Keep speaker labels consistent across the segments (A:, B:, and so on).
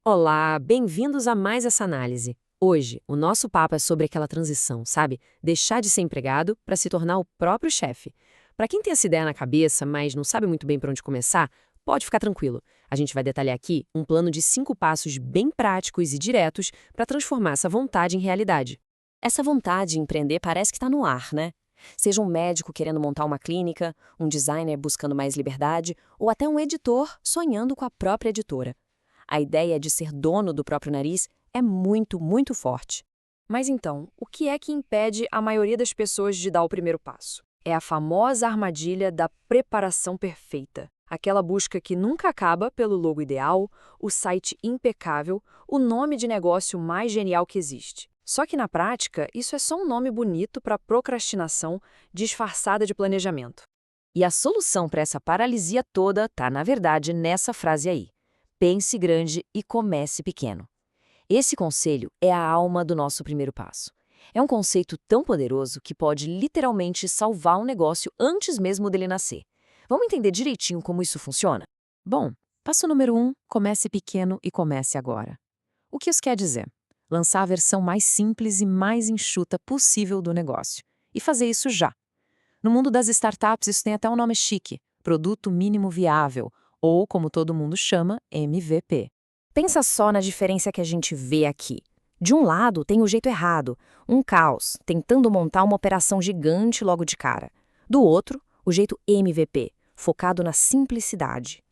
A: Olá, bem-vindos a mais essa análise. Hoje, o nosso papo é sobre aquela transição, sabe? Deixar de ser empregado para se tornar o próprio chefe. Para quem tem essa ideia na cabeça, mas não sabe muito bem por onde começar, pode ficar tranquilo. A gente vai detalhar aqui um plano de 5 passos bem práticos e diretos para transformar essa vontade em realidade.
B: Essa vontade de empreender parece que está no ar, né? Seja um médico querendo montar uma clínica, um designer buscando mais liberdade, ou até um editor sonhando com a própria editora. A ideia de ser dono do próprio nariz é muito, muito forte.
C: Mas então, o que é que impede a maioria das pessoas de dar o primeiro passo? É a famosa armadilha da preparação perfeita. Aquela busca que nunca acaba pelo logo ideal, o site impecável, o nome de negócio mais genial que existe. Só que na prática, isso é só um nome bonito para procrastinação disfarçada de planejamento.
B: E a solução para essa paralisia toda está, na verdade, nessa frase aí. Pense grande e comece pequeno. Esse conselho é a alma do nosso primeiro passo. É um conceito tão poderoso que pode literalmente salvar um negócio antes mesmo dele nascer. Vamos entender direitinho como isso funciona? Bom, passo número 1, comece pequeno e comece agora. O que isso quer dizer? Lançar a versão mais simples e mais enxuta possível do negócio. E fazer isso já. No mundo das startups, isso tem até um nome chique: Produto Mínimo Viável, ou, como todo mundo chama, MVP. Pensa só na diferença que a gente vê aqui. De um lado, tem o jeito errado, um caos, tentando montar uma operação gigante logo de cara. Do outro, o jeito MVP, focado na simplicidade.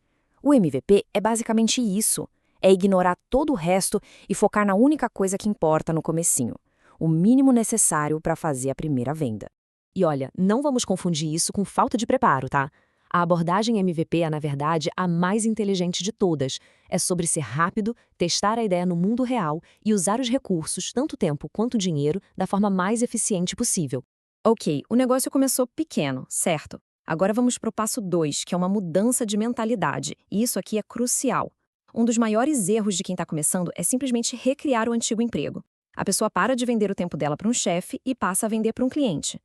B: O MVP é basicamente isso, é ignorar todo o resto e focar na única coisa que importa no comecinho, o mínimo necessário para fazer a primeira venda. E olha, não vamos confundir isso com falta de preparo, tá? A abordagem MVP é, na verdade, a mais inteligente de todas. É sobre ser rápido, testar a ideia no mundo real e usar os recursos, tanto tempo quanto dinheiro, da forma mais eficiente possível. Ok, o negócio começou pequeno, certo? Agora vamos para o passo 2, que é uma mudança de mentalidade. E isso aqui é crucial. Um dos maiores erros de quem está começando é simplesmente recriar o antigo emprego. A pessoa para de vender o tempo dela para um chefe e passa a vender para um cliente.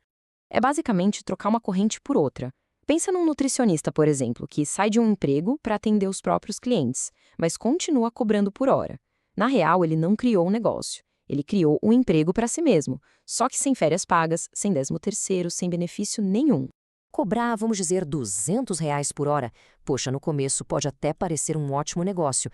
B: É basicamente trocar uma corrente por outra. Pensa num nutricionista, por exemplo, que sai de um emprego para atender os próprios clientes, mas continua cobrando por hora. Na real, ele não criou um negócio. Ele criou um emprego para si mesmo, só que sem férias pagas, sem 13º, sem benefício nenhum. Cobrar, vamos dizer, R$ 200 por hora? Poxa, no começo pode até parecer um ótimo negócio.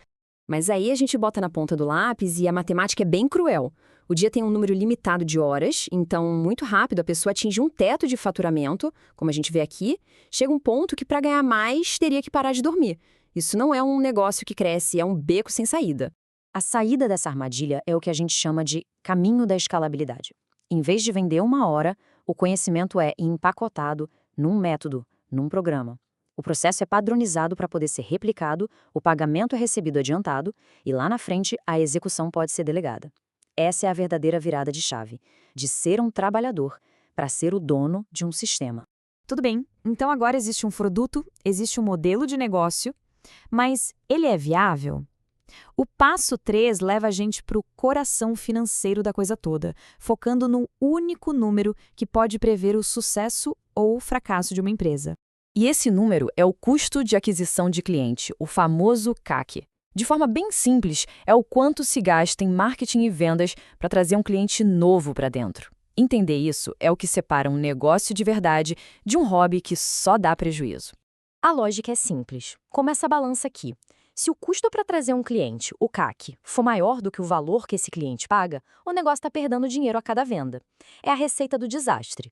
B: Mas aí a gente bota na ponta do lápis e a matemática é bem cruel. O dia tem um número limitado de horas, então muito rápido a pessoa atinge um teto de faturamento, como a gente vê aqui, chega um ponto que para ganhar mais teria que parar de dormir. Isso não é um negócio que cresce, é um beco sem saída. A saída dessa armadilha é o que a gente chama de caminho da escalabilidade. Em vez de vender uma hora, o conhecimento é empacotado num método, num programa. O processo é padronizado para poder ser replicado, o pagamento é recebido adiantado e lá na frente a execução pode ser delegada. Essa é a verdadeira virada de chave, de ser um trabalhador para ser o dono de um sistema.
C: Tudo bem, então agora existe um produto, existe um modelo de negócio, mas ele é viável? O passo 3 leva a gente para o coração financeiro da coisa toda, focando num único número que pode prever o sucesso ou o fracasso de uma empresa.
B: E esse número é o custo de aquisição de cliente, o famoso CAC. De forma bem simples, é o quanto se gasta em marketing e vendas para trazer um cliente novo para dentro. Entender isso é o que separa um negócio de verdade de um hobby que só dá prejuízo. A lógica é simples. Como essa balança aqui. Se o custo para trazer um cliente, o CAC, for maior do que o valor que esse cliente paga, o negócio está perdendo dinheiro a cada venda. É a receita do desastre.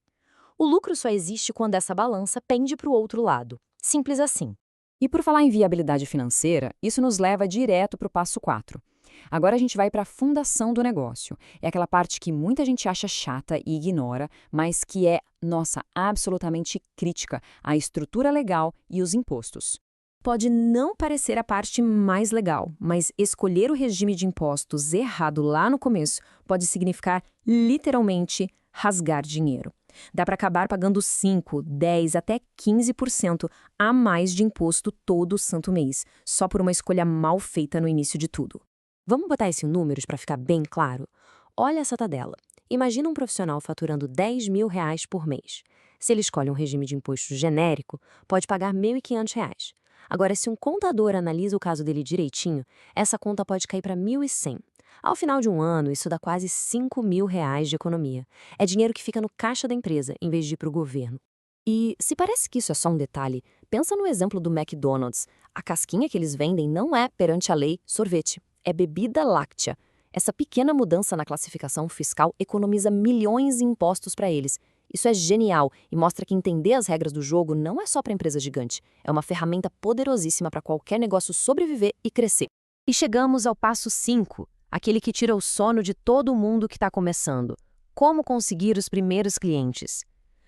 B: O lucro só existe quando essa balança pende para o outro lado. Simples assim. E por falar em viabilidade financeira, isso nos leva direto para o passo 4. Agora a gente vai para a fundação do negócio. É aquela parte que muita gente acha chata e ignora, mas que é, nossa, absolutamente crítica à estrutura legal e os impostos. Pode não parecer a parte mais legal, mas escolher o regime de impostos errado lá no começo pode significar, literalmente, rasgar dinheiro. Dá para acabar pagando 5, 10, até 15% a mais de imposto todo santo mês, só por uma escolha mal feita no início de tudo. Vamos botar isso em números para ficar bem claro? Olha essa tabela. Imagina um profissional faturando R$ 10.000 por mês. Se ele escolhe um regime de imposto genérico, pode pagar R$ 1.500.
A: Agora, se um contador analisa o caso dele direitinho, essa conta pode cair para 1.100. Ao final de um ano, isso dá quase R$ 5.000 de economia. É dinheiro que fica no caixa da empresa, em vez de ir para o governo. E se parece que isso é só um detalhe, pensa no exemplo do McDonald's. A casquinha que eles vendem não é, perante a lei, sorvete. É bebida láctea. Essa pequena mudança na classificação fiscal economiza milhões em impostos para eles. Isso é genial e mostra que entender as regras do jogo não é só para empresa gigante. É uma ferramenta poderosíssima para qualquer negócio sobreviver e crescer.
B: E chegamos ao passo 5, aquele que tira o sono de todo mundo que está começando. Como conseguir os primeiros clientes?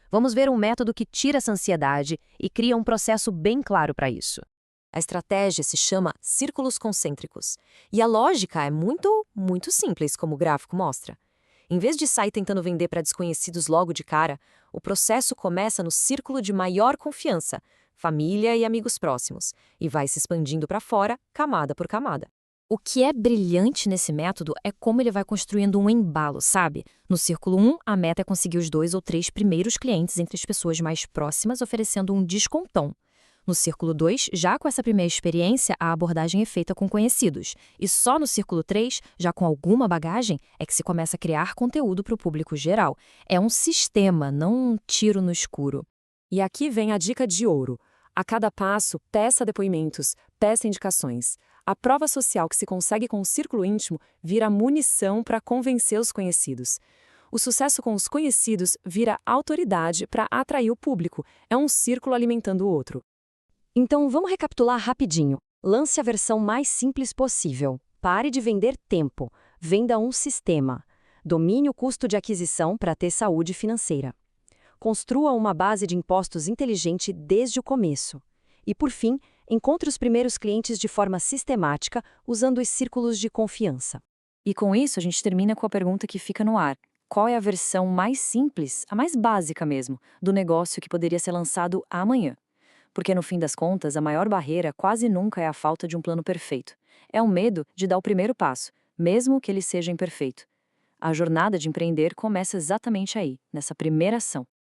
B: Vamos ver um método que tira essa ansiedade e cria um processo bem claro para isso.
A: A estratégia se chama círculos concêntricos. E a lógica é muito simples, como o gráfico mostra. Em vez de sair tentando vender para desconhecidos logo de cara, o processo começa no círculo de maior confiança, família e amigos próximos, e vai se expandindo para fora, camada por camada.
B: O que é brilhante nesse método é como ele vai construindo um embalo, sabe? No círculo 1, a meta é conseguir os 2 ou 3 primeiros clientes entre as pessoas mais próximas, oferecendo um descontão. No círculo 2, já com essa primeira experiência, a abordagem é feita com conhecidos. E só no círculo 3, já com alguma bagagem, é que se começa a criar conteúdo para o público geral. É um sistema, não um tiro no escuro.
A: E aqui vem a dica de ouro. A cada passo, peça depoimentos, peça indicações. A prova social que se consegue com o círculo íntimo vira munição para convencer os conhecidos. O sucesso com os conhecidos vira autoridade para atrair o público. É um círculo alimentando o outro.
B: Então, vamos recapitular rapidinho. Lance a versão mais simples possível. Pare de vender tempo. Venda um sistema. Domine o custo de aquisição para ter saúde financeira. Construa uma base de impostos inteligente desde o começo. E, por fim, encontre os primeiros clientes de forma sistemática, usando os círculos de confiança.
C: E com isso, a gente termina com a pergunta que fica no ar. Qual é a versão mais simples, a mais básica mesmo, do negócio que poderia ser lançado amanhã? Porque, no fim das contas, a maior barreira quase nunca é a falta de um plano perfeito. É o medo de dar o primeiro passo, mesmo que ele seja imperfeito. A jornada de empreender começa exatamente aí, nessa primeira ação.